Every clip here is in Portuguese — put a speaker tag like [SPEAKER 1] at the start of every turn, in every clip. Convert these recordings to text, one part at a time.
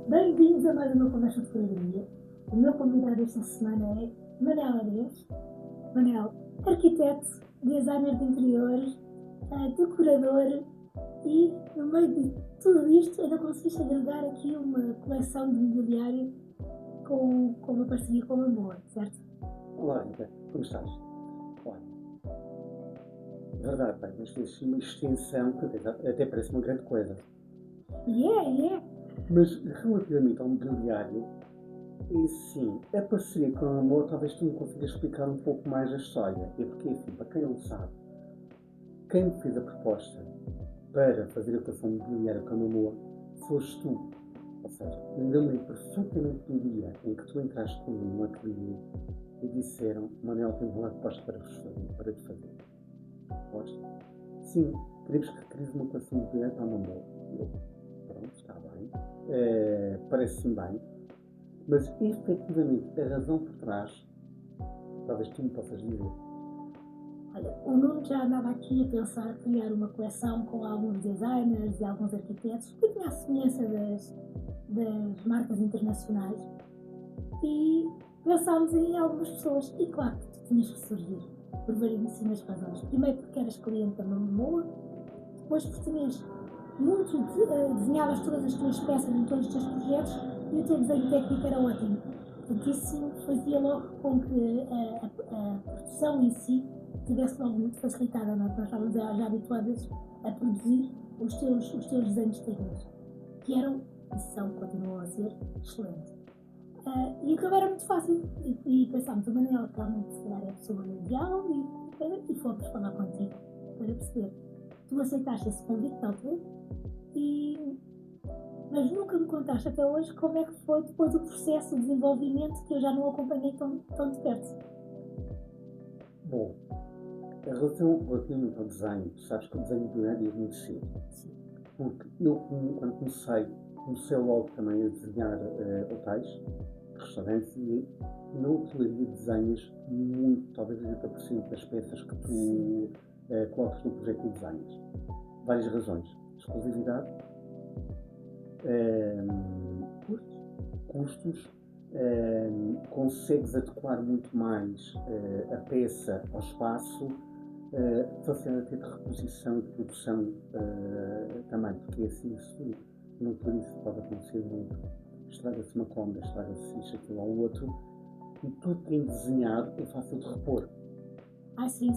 [SPEAKER 1] Bem-vindos a mais uma conversa de fotografia. O meu convidado esta semana é Manel Ares. Manel, arquiteto, designer de interiores, decorador e, no meio de tudo isto, ainda conseguiste agregar aqui uma coleção de mobiliário com uma parceria com a Moa, certo?
[SPEAKER 2] Olá, Rita, como estás? Olha, verdade, bem, mas tens uma extensão que até parece uma grande coisa.
[SPEAKER 1] Yeah.
[SPEAKER 2] Mas relativamente ao mobiliário, e sim, a parceria com a Amor, talvez tu me consigas explicar um pouco mais a história. É porque, assim, para quem não sabe, quem me fez a proposta para fazer a coleção mobiliária com a Amor foste tu. Ou seja, lembro-me perfeitamente do dia em que tu entraste comigo no ateliê e disseram: Manel, temos uma proposta para te fazer. Proposta? Sim, queremos que cries uma coleção mobiliária para a Amor. Pronto, está bem. Parece-me bem. Mas, efetivamente, a razão por trás, talvez tu me possas dizer.
[SPEAKER 1] Olha, o Nuno já andava aqui a pensar em criar uma coleção com alguns designers e alguns arquitetos que tinha a semelhança das marcas internacionais e pensámos em algumas pessoas e claro que tu tinhas que surgir por variedíssimas razões. Primeiro porque eras cliente da Mamoa, depois porque tinhas desenhavas todas as tuas peças em todos os teus projetos e o teu desenho técnico era ótimo. Portanto, isso fazia logo com que a produção em si tivesse logo muito facilitada. Nós estávamos já habituadas a produzir os teus desenhos técnicos, que eram e são, continuam a ser excelentes. E então era muito fácil. E pensámos, o Manel realmente se calhar é a pessoa ideal e fomos falar contigo para perceber. Tu aceitaste esse convite na altura, mas nunca me contaste até hoje como é que foi depois o processo de desenvolvimento que eu já não acompanhei tão de perto.
[SPEAKER 2] Bom, em relação relativamente ao desenho, tu sabes que o desenho do é desde muito cedo.
[SPEAKER 1] Sim.
[SPEAKER 2] Porque eu, quando comecei logo também a desenhar hotéis, restaurantes e na hotelaria desenhas muito, talvez 80% das peças que tu colocas no projeto de desenhos. Várias razões. Exclusividade, custos, consegues adequar muito mais a peça ao espaço, facilidade de reposição e de produção também, porque assim, se não por isso pode acontecer muito, estraga-se uma cômoda, estraga-se isto, aquilo ao outro, e tudo que é desenhado é fácil de repor.
[SPEAKER 1] Sim.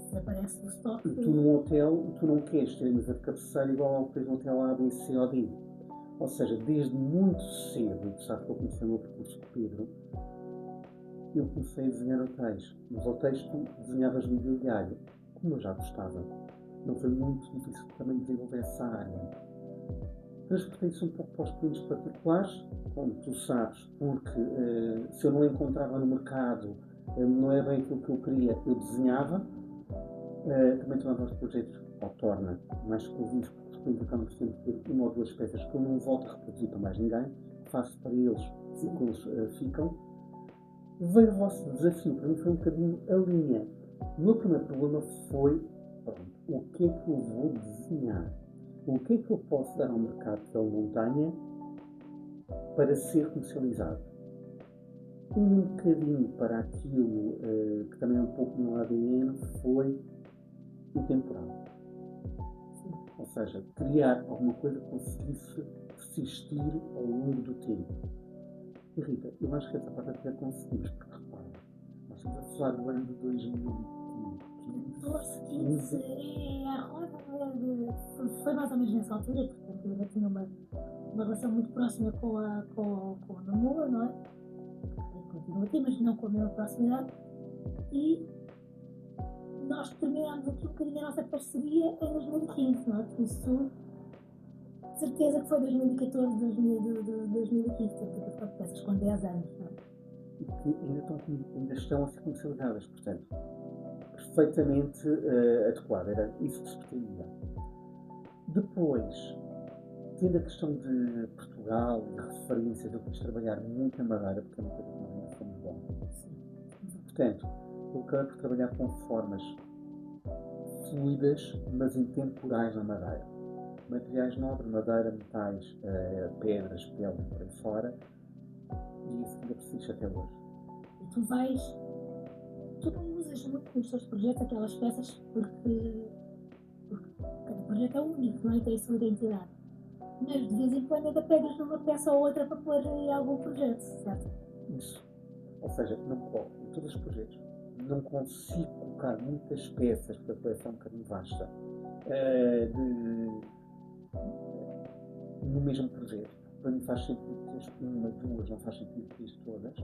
[SPEAKER 1] Desaparece do estoque.
[SPEAKER 2] E tu num hotel, tu não queres ter a mesa de cabeceira igual ao que tens no hotel A, B, C ou D. Ou seja, desde muito cedo, tu sabes que eu comecei o meu percurso com o Pedro, eu comecei a desenhar hotéis. Nos hotéis tu desenhavas mobiliário, como eu já gostava. Não foi muito difícil também desenvolver essa área. Transportei-se um pouco para os clientes particulares, como tu sabes, porque se eu não encontrava no mercado, não é bem aquilo que eu queria, eu desenhava. Também tornava os projetos, ou torna, mais exclusivos, porque depois acabamos sempre de ter uma ou duas peças que eu não volto a reproduzir para mais ninguém, faço para eles e que eles ficam. Veio o vosso desafio, para mim foi um bocadinho a linha. O meu primeiro problema foi, pronto, o que é que eu vou desenhar? O que é que eu posso dar ao mercado que ele não tenha para ser comercializado? Um bocadinho para aquilo que também é um pouco no ADN foi o temporal. Ou seja, criar alguma coisa que conseguisse persistir ao longo do tempo. E Rita, eu acho que essa parte até conseguimos, porque repara, nós estamos a falar do ano de
[SPEAKER 1] 2015. A roda foi mais ou menos nessa altura, portanto eu ainda tinha uma relação muito próxima com a Namor, não é? Continua aqui, mas não com a mesma proximidade. E nós terminámos aqui um bocadinho a nossa parceria em 2015, não é? Por isso, certeza que foi 2014, 2015, portanto, peças com 10 anos, não é?
[SPEAKER 2] E que ainda estão a ser comercializadas, portanto, perfeitamente adequado, era isso que se pretendia. Depois, tendo a questão de Portugal e referências, eu quis trabalhar muito em madeira, porque é uma coisa que nós ainda somos bons. Portanto, eu acabei por trabalhar com formas fluidas, mas intemporais na madeira. materiais nobres, madeira, metais, pedras, peles, por aí fora, e isso ainda persiste até hoje.
[SPEAKER 1] E tu não usas muito nos teus projetos aquelas peças porque cada projeto é único, não é? Tem a sua identidade. Mas de vez em quando ainda pegas numa peça ou outra para pôr em algum projeto, certo?
[SPEAKER 2] Isso. Ou seja, não coloco em todos os projetos. Não consigo colocar muitas peças, porque a coleção é um bocadinho vasta, no mesmo projeto. Para mim faz sentido ter uma, duas, não faz sentido ter todas.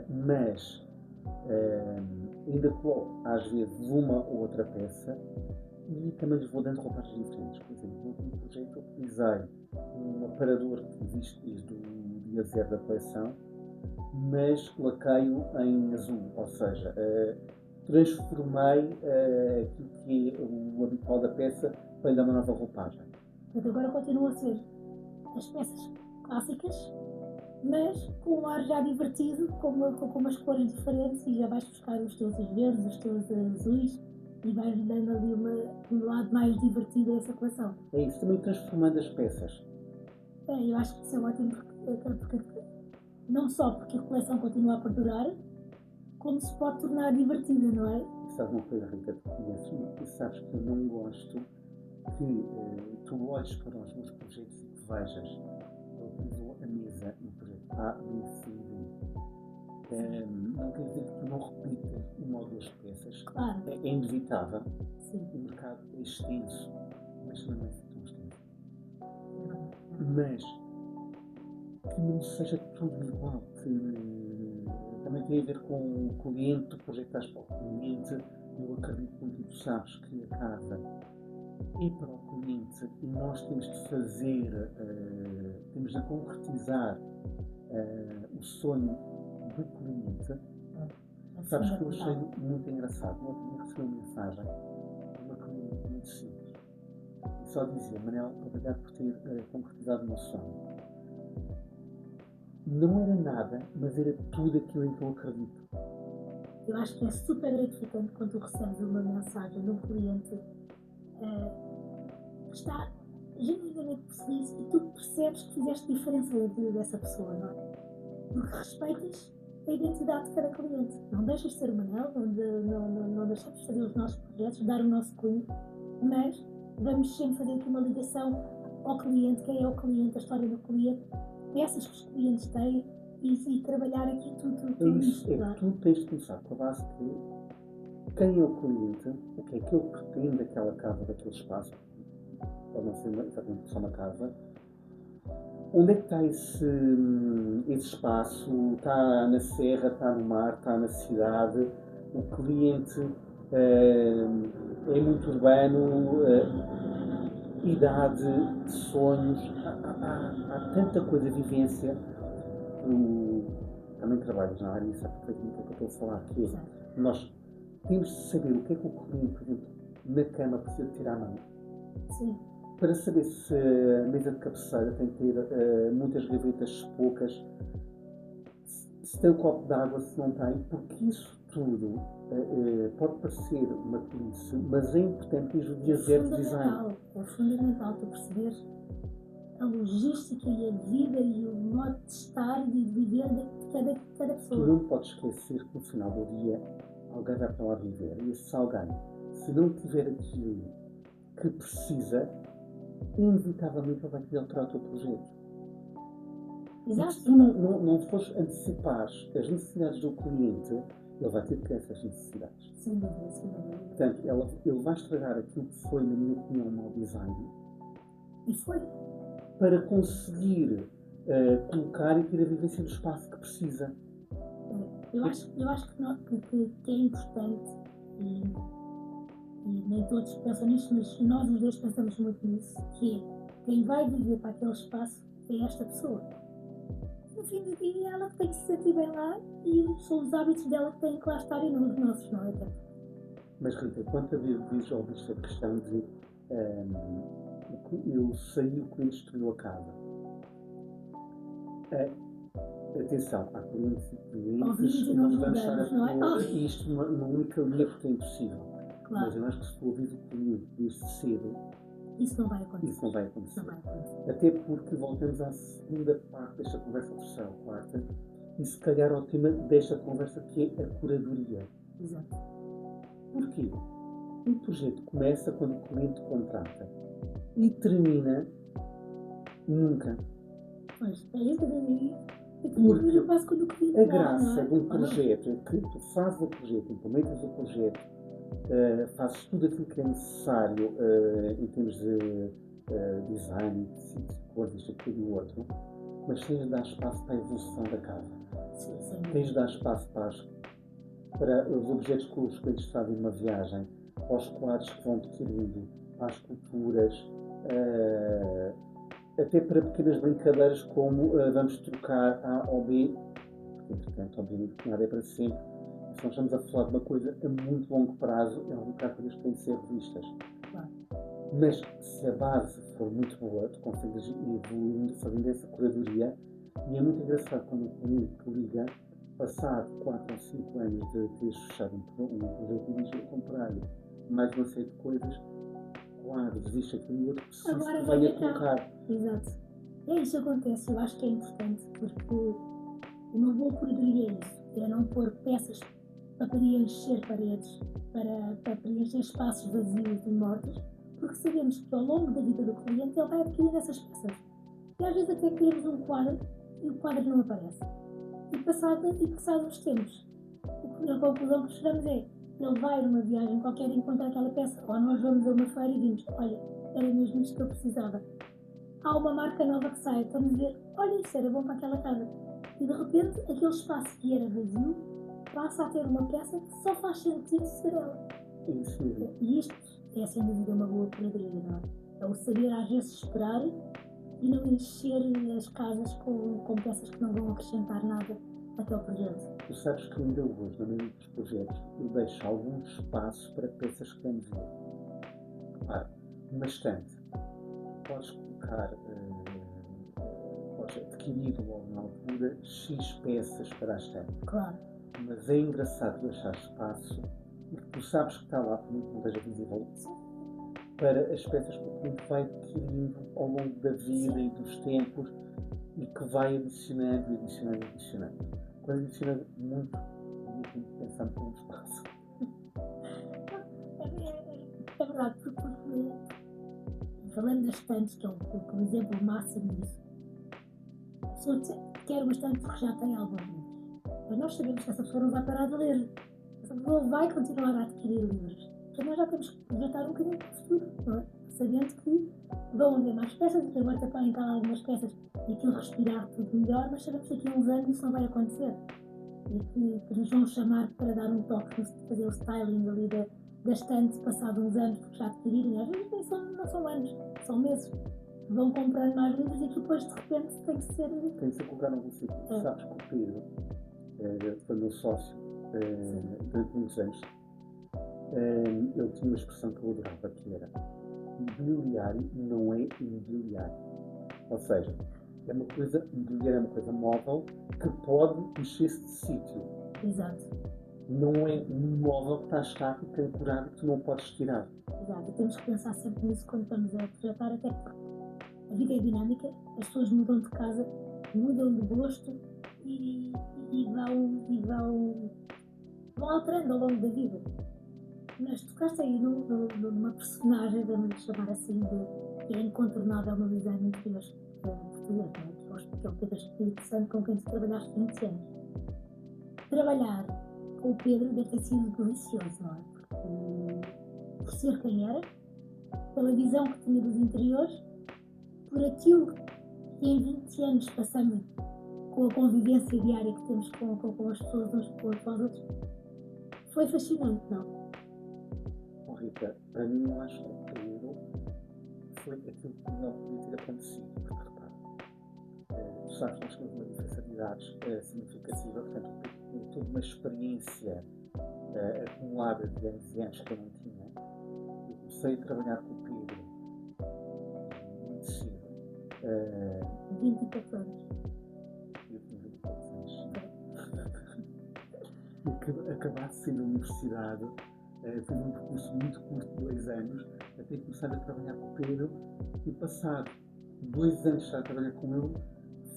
[SPEAKER 2] Mas ainda coloco às vezes uma ou outra peça e também lhes vou dando roupagens diferentes. Por exemplo, no último projeto eu utilizei um aparador que existe desde o dia zero da coleção, mas laqueio em azul, ou seja, transformei aquilo que é o habitual da peça para lhe dar uma nova roupagem.
[SPEAKER 1] Portanto, agora continua a ser as peças clássicas, mas com um ar já divertido, com umas cores diferentes, e já vais buscar os teus verdes, os teus azuis, e vais dando ali um lado mais divertido a essa coleção.
[SPEAKER 2] É isso, também transformando as peças.
[SPEAKER 1] Eu acho que isso é ótimo, porque não só porque a coleção continua a perdurar, como se pode tornar divertida, não é?
[SPEAKER 2] E sabes uma coisa, Rita, tu conheces-me e sabes que eu não gosto que tu olhes para os meus projetos e que vejas eu uso a mesa no projeto A, B, C, D. Não quer dizer que tu não repitas uma ou duas peças.
[SPEAKER 1] Claro.
[SPEAKER 2] É inevitável.
[SPEAKER 1] Sim.
[SPEAKER 2] O mercado é extenso, mas não é tão extenso. Mas que não seja tudo igual, que também tem a ver com o cliente, tu projetas para o cliente. Eu acredito muito que tu sabes que a casa é para o cliente e nós temos de fazer, temos de concretizar o sonho do cliente. Sabes que eu achei muito engraçado. Eu tinha recebido uma mensagem de uma cliente muito simples e só dizia: Manel, obrigado por ter concretizado o meu sonho. Não era nada, mas era tudo aquilo em que eu acredito.
[SPEAKER 1] Eu acho que é super gratificante quando tu recebes uma mensagem de um cliente que está genuinamente feliz e tu percebes que fizeste diferença na vida dessa pessoa, não é? Porque respeitas a identidade de cada cliente. Não deixas de ser o Manel, não deixamos de fazer os nossos projetos, dar o nosso cunho, mas vamos sempre fazer aqui uma ligação ao cliente, quem é o cliente, a história do cliente, peças que os clientes têm e trabalhar aqui tudo isto.
[SPEAKER 2] Tu tens de começar com a base que quem é o cliente, o que é que ele pretende daquela casa, daquele espaço, pode não ser exatamente só uma casa, onde é que está esse espaço, está na serra, está no mar, está na cidade, o cliente é muito urbano, idade, sonhos, há tanta coisa, vivência. Também trabalhas na área e sabe perfeitamente o que eu estou a falar, que é, nós temos de saber o que é que o cliente, por exemplo, na cama precisa tirar a mão.
[SPEAKER 1] Sim.
[SPEAKER 2] Para saber se a mesa de cabeceira tem que ter muitas gavetas, poucas, se tem um copo de água, se não tem, porque isso tudo pode parecer uma tolice, mas é importante que o dia zero de design.
[SPEAKER 1] É fundamental tu perceberes a logística e a vida e o modo de estar e de viver de cada pessoa.
[SPEAKER 2] Tu não podes esquecer que no final do dia alguém vai para lá viver e esse alguém, se não tiver aquilo que precisa, inevitavelmente ele vai querer alterar o teu projeto.
[SPEAKER 1] Exato.
[SPEAKER 2] E se tu não fores antecipar as necessidades do cliente, ele vai ter que ter essas necessidades.
[SPEAKER 1] Sem dúvida, sem dúvida.
[SPEAKER 2] Portanto, ele vai estragar aquilo que foi, na minha opinião, um mau design.
[SPEAKER 1] E foi.
[SPEAKER 2] Para conseguir colocar e ter a vivência do espaço que precisa.
[SPEAKER 1] Eu acho que é importante e nem todos pensam nisto, mas nós os dois pensamos muito nisso, que é quem vai viver para aquele espaço é esta pessoa. No fim do dia, ela que tem que se sentir bem lá e são os hábitos dela que têm que lá estar e não os nossos, não é?
[SPEAKER 2] Mas Rita, quantas vezes ouviste a questão de eu saí, o cliente destruiu a casa? Atenção, há clientes e clientes
[SPEAKER 1] e
[SPEAKER 2] não vamos estar
[SPEAKER 1] a pôr
[SPEAKER 2] isto numa única linha porque é impossível.
[SPEAKER 1] Claro.
[SPEAKER 2] Mas eu acho que se tu ouvis o cliente desde cedo,
[SPEAKER 1] Isso não vai acontecer.
[SPEAKER 2] Isso não vai acontecer.
[SPEAKER 1] Não vai acontecer.
[SPEAKER 2] Até porque voltamos à segunda parte desta conversa, ou terceira ou quarta, e se calhar ao tema desta conversa, que é a curadoria.
[SPEAKER 1] Exato.
[SPEAKER 2] Porquê? Um projeto começa quando o cliente contrata e termina nunca.
[SPEAKER 1] Pois, é isso que eu digo.
[SPEAKER 2] Porque
[SPEAKER 1] quase quando o cliente
[SPEAKER 2] a
[SPEAKER 1] morre,
[SPEAKER 2] graça
[SPEAKER 1] não é?
[SPEAKER 2] de um projeto é que tu fazes o projeto, implementas o projeto, fazes tudo aquilo que é necessário em termos de design, de cores, isto, aquilo e o outro, mas tens de dar espaço para a evolução da casa.
[SPEAKER 1] Sim,
[SPEAKER 2] Tens de dar espaço para os objetos que os clientes fazem numa viagem, aos quadros que vão adquirindo, às culturas, até para pequenas brincadeiras como vamos trocar A ou B, porque entretanto, obviamente, que nada é para sempre. Se nós estamos a falar de uma coisa a muito longo prazo, é um bocado coisas que têm de ser revistas.
[SPEAKER 1] Claro.
[SPEAKER 2] Mas se a base for muito boa, tu consegues ir evoluindo, fazendo essa curadoria. E é muito engraçado quando o cliente que liga, passado 4 ou 5 anos de teres fechado um projeto e diz: comprar mais uma série de coisas, quadros, isto, aquilo e outro, preciso
[SPEAKER 1] Agora
[SPEAKER 2] que
[SPEAKER 1] vem
[SPEAKER 2] venha
[SPEAKER 1] a cá.
[SPEAKER 2] colocar.
[SPEAKER 1] Exato. É isso que acontece, eu acho que é importante, porque uma boa curadoria é isso, é não pôr peças para preencher paredes, para preencher espaços vazios e mortos, porque sabemos que ao longo da vida do cliente ele vai adquirir essas peças. E às vezes até queremos um quadro e o quadro não aparece. E passados os tempos, a conclusão que chegamos é: ele vai numa viagem qualquer e encontra aquela peça, ou nós vamos a uma feira e vimos: olha, era mesmo isto que eu precisava. Há uma marca nova que sai, estamos a ver: olha, isso era bom para aquela casa. E de repente, aquele espaço que era vazio passa a ter uma peça que só faz sentido ser ela.
[SPEAKER 2] Isso mesmo.
[SPEAKER 1] E isto é sem dúvida uma boa curadoria, não é? É o saber às vezes esperar e não encher as casas com peças que não vão acrescentar nada até o projeto.
[SPEAKER 2] Tu sabes que ainda hoje, na maioria dos projetos, eu deixo algum espaço para peças que vamos ver. Claro, uma estante. Podes colocar, podes adquirir logo na altura X peças para a estante.
[SPEAKER 1] Claro.
[SPEAKER 2] Mas é engraçado deixar espaço, porque tu sabes que está lá, por muito que não esteja visível, para as peças que o cliente vai adquirindo ao longo da vida e dos tempos e que vai adicionando. Quando adiciona muito, eu tenho que pensar no espaço.
[SPEAKER 1] É verdade, porque falando das estantes, que é o exemplo máximo disso, a pessoa quer uma estante porque já tem alguns livros. Mas nós sabemos que essa pessoa não vai parar de ler. Essa pessoa vai continuar a adquirir livros. Então nós já temos que projetar um bocadinho para o futuro, não é? Sabendo que vão haver mais peças e que agora até podem estar algumas peças e aquilo respirar tudo melhor, mas sabemos que daqui a uns anos isso não vai acontecer. E que nos vão chamar para dar um toque, fazer o styling ali da estante passado uns anos, porque já adquirirem. Às vezes não são anos, são meses. Vão comprando mais livros e que depois de repente tem que ser.
[SPEAKER 2] Tem que ser colocado num sítio. Sabes que o Pedro foi meu sócio durante muitos anos. Ele tinha uma expressão que eu adorava, que era: imobiliário não é imobiliário. Ou seja, imobiliário é uma coisa móvel que pode mexer-se de sítio.
[SPEAKER 1] Exato.
[SPEAKER 2] Não é um móvel que está estático, ancorado, que tu não podes tirar.
[SPEAKER 1] Exato. E temos que pensar sempre nisso quando estamos a projetar, até porque a vida é dinâmica, as pessoas mudam de casa, mudam de gosto e vão alterando ao longo da vida. Mas tocaste aí numa personagem, vamos chamar assim, que é incontornável no design interiores português, não é? Que é o Pedro Espírito Santo, com quem tu trabalhaste 20 anos. Trabalhar com o Pedro deve ter sido delicioso, não é? Porque, por ser quem era, pela visão que tinha dos interiores, por aquilo que em 20 anos passamos com a convivência diária que temos com as pessoas uns com os outros, foi fascinante, não?
[SPEAKER 2] Oh, Rita, para mim eu acho que o Pedro foi aquilo que não podia ter acontecido, porque repara, tu sabes que nós temos uma diferença de idades significativa, portanto o Pedro tinha toda uma experiência acumulada de anos e anos que eu não tinha. Eu comecei a trabalhar com o Pedro muito cedo.
[SPEAKER 1] 20 e poucos anos.
[SPEAKER 2] Eu tinha 20 e poucos anos. E acabaste de sair da universidade, Fiz um percurso muito curto, 2 anos, até começar a trabalhar com o Pedro e passado 2 anos já a trabalhar com ele,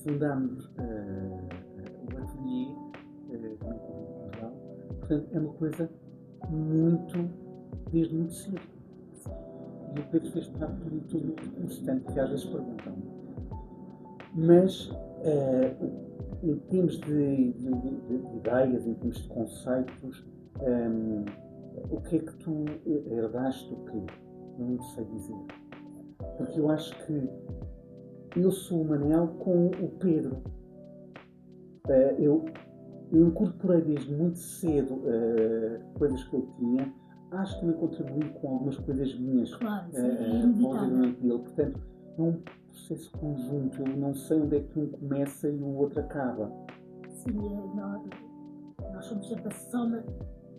[SPEAKER 2] fundámos o ateliê, também com o Portugal. Portanto, é uma coisa desde muito cedo. E o Pedro fez parte de todo o percurso, tanto que às vezes perguntam. Mas, em termos de ideias, em termos de conceitos, o que é que tu herdaste do Pedro? Não sei dizer. Porque eu acho que eu sou o Manel com o Pedro. Eu incorporei desde muito cedo coisas que eu tinha. Acho que também contribuí com algumas coisas minhas positivamente dele. Portanto, é um processo conjunto. Eu não sei onde é que um começa e o outro acaba.
[SPEAKER 1] Sim, nós somos sempre a soma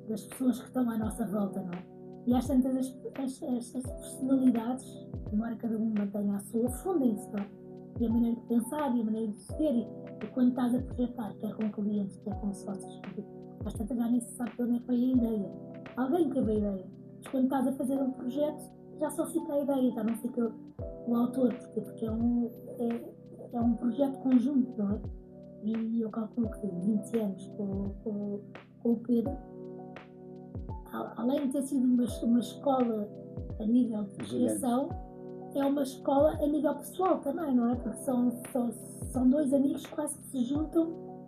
[SPEAKER 1] das pessoas que estão à nossa volta, não é? E às tantas estas personalidades, embora cada um mantenha a sua, fundem-se, não é? E a maneira de pensar e a maneira de ser, e quando estás a projetar, quer com clientes, quer com sócios, às tantas já nem se sabe de onde é que veio a ideia. Alguém teve a ideia, mas quando estás a fazer um projeto, já só fica a ideia, já não fica o autor, porque é um projeto conjunto, não é? E eu calculo que 20 anos com o Pedro, além de ter sido uma escola a nível de criação, é uma escola a nível pessoal também, não é? Porque são 2 amigos quase que se juntam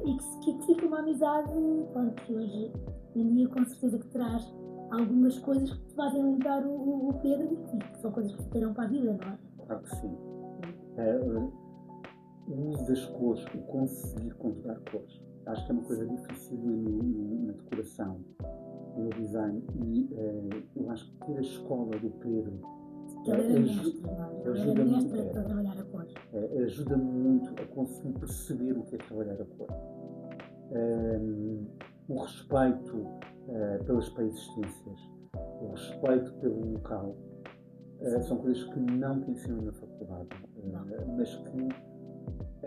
[SPEAKER 1] e que fica uma amizade, pronto, que hoje em dia com certeza que traz algumas coisas que te fazem lembrar o Pedro e que são coisas que ficarão para a vida, não é?
[SPEAKER 2] Claro que sim. O uso das cores, o conseguir conjugar cores. Acho que é uma coisa difícil na decoração, no design, e eu acho que ter a escola do Pedro ajuda muito a conseguir perceber o que é trabalhar a cor. O respeito pelas pré-existências, o respeito pelo local, são coisas que não te ensinam na faculdade, mas que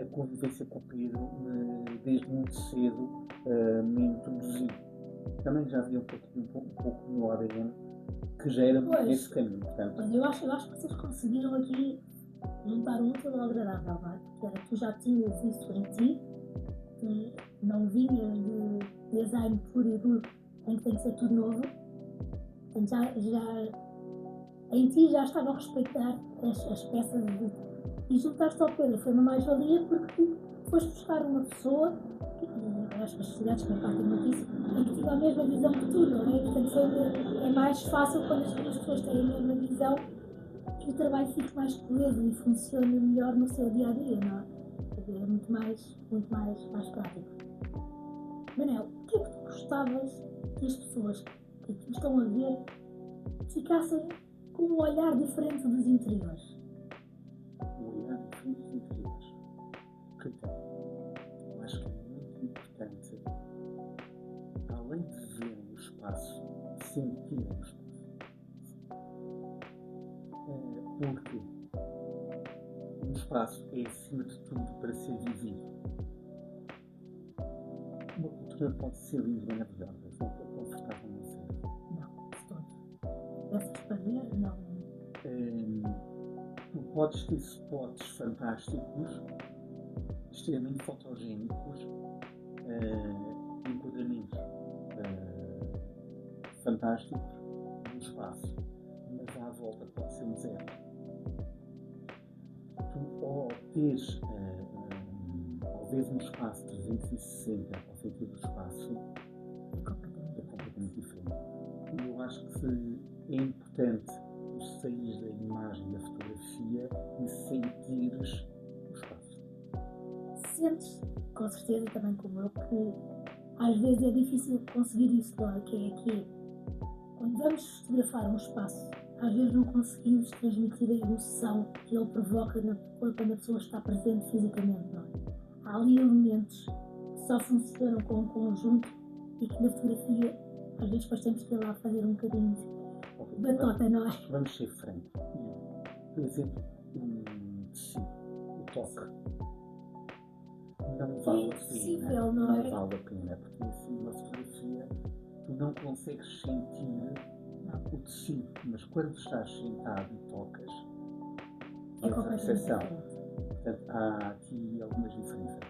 [SPEAKER 2] a convivência com o Pedro, desde muito cedo, me introduziu. Também já havia um pouco no ADN que já era nesse caminho. Portanto.
[SPEAKER 1] Mas eu acho que vocês conseguiram aqui juntar um útil ao agradável, não é? Porque era, tu já tinhas isso em ti, e não vinhas de design puro e duro, em que tem que ser tudo novo. Portanto, em ti já estava a respeitar as peças e juntar-te ao Pedro foi uma mais-valia porque tu foste buscar uma pessoa, e acho que as sociedades que partem muito isso, em que tive a mesma visão que tu, não é? Portanto, é mais fácil quando as duas pessoas têm a mesma visão que o trabalho fique mais coeso e funcione melhor no seu dia-a-dia, não é? É muito mais prático. Manel, o que é que tu gostavas que as pessoas que te estão a ver ficassem com um olhar diferente dos interiores?
[SPEAKER 2] Um olhar diferente dos interiores. Rita, eu acho que é muito importante, além de ver o espaço, sentir o espaço. Porque o espaço é, acima de tudo, para ser vivido. Uma cultura pode ser linda e maravilhosa, se não for confortável no ser.
[SPEAKER 1] Não, de todo. Essas para ver, não.
[SPEAKER 2] Tu podes ter spots fantásticos, extremamente fotogénicos, enquadramentos fantásticos no espaço, mas à volta pode ser um deserto. Tu, ao vês um espaço 360 ao sentido do espaço, é completamente diferente. E eu acho que é importante tu saís da imagem da fotografia e sentires o espaço.
[SPEAKER 1] Sentes, com certeza também como eu, que às vezes é difícil conseguir isso, não é? Que é quando vamos fotografar um espaço, às vezes não conseguimos transmitir a emoção que ele provoca quando a pessoa está presente fisicamente, não é? Há ali elementos que só funcionam com um conjunto e que na fotografia às vezes depois temos que ir lá fazer um bocadinho de batota, não é?
[SPEAKER 2] Vamos ser francos. Por exemplo, o toque. Não vale a pena.
[SPEAKER 1] Não é?
[SPEAKER 2] Vale a pena, porque assim, uma fotografia, tu não consegues sentir o tecido, mas quando estás sentado e tocas,
[SPEAKER 1] É
[SPEAKER 2] essa
[SPEAKER 1] completamente
[SPEAKER 2] percepção.
[SPEAKER 1] diferente.
[SPEAKER 2] Portanto, há aqui algumas diferenças.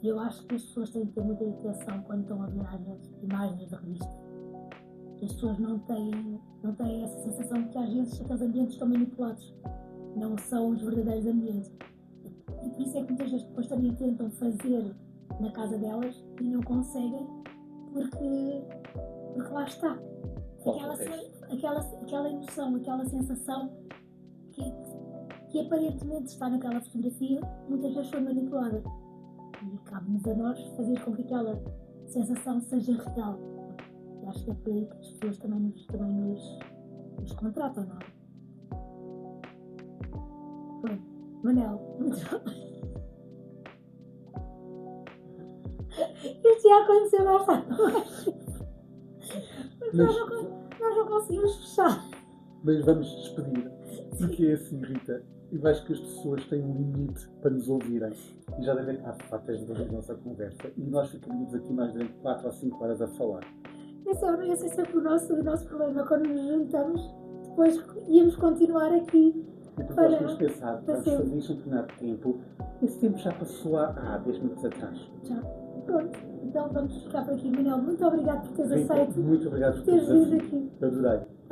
[SPEAKER 1] Eu acho que as pessoas têm que ter muita atenção quando estão a ver às vezes imagens de revista. As pessoas não têm essa sensação de que às vezes aqueles ambientes estão manipulados. Não são os verdadeiros ambientes. E por isso é que muitas vezes depois também tentam fazer na casa delas e não conseguem porque lá está.
[SPEAKER 2] Falta o resto.
[SPEAKER 1] Aquela emoção, aquela sensação que aparentemente está naquela fotografia, muitas vezes foi manipulada. E cabe-nos a nós fazer com que aquela sensação seja real. E acho que é por aí que as pessoas também nos contratam, não é? Pronto. Manel, muito isto ia acontecer mais tarde. Nós não conseguimos fechar.
[SPEAKER 2] Mas vamos despedir, porque é assim, Rita, eu acho que as pessoas têm um limite para nos ouvirem e já devem estar fartas de ouvir a nossa conversa e nós ficaríamos aqui mais durante 4 ou 5 horas a falar.
[SPEAKER 1] Esse é sempre o nosso problema. Quando nos juntamos, depois íamos continuar aqui.
[SPEAKER 2] E porque nós temos pensado, vamos fazer isto um determinado tempo, esse tempo já passou há 10 minutos atrás.
[SPEAKER 1] Já. Pronto, então vamos ficar por aqui. Manel, muito obrigado por teres aceito.
[SPEAKER 2] Muito obrigado por
[SPEAKER 1] teres vindo aqui.
[SPEAKER 2] Adorei.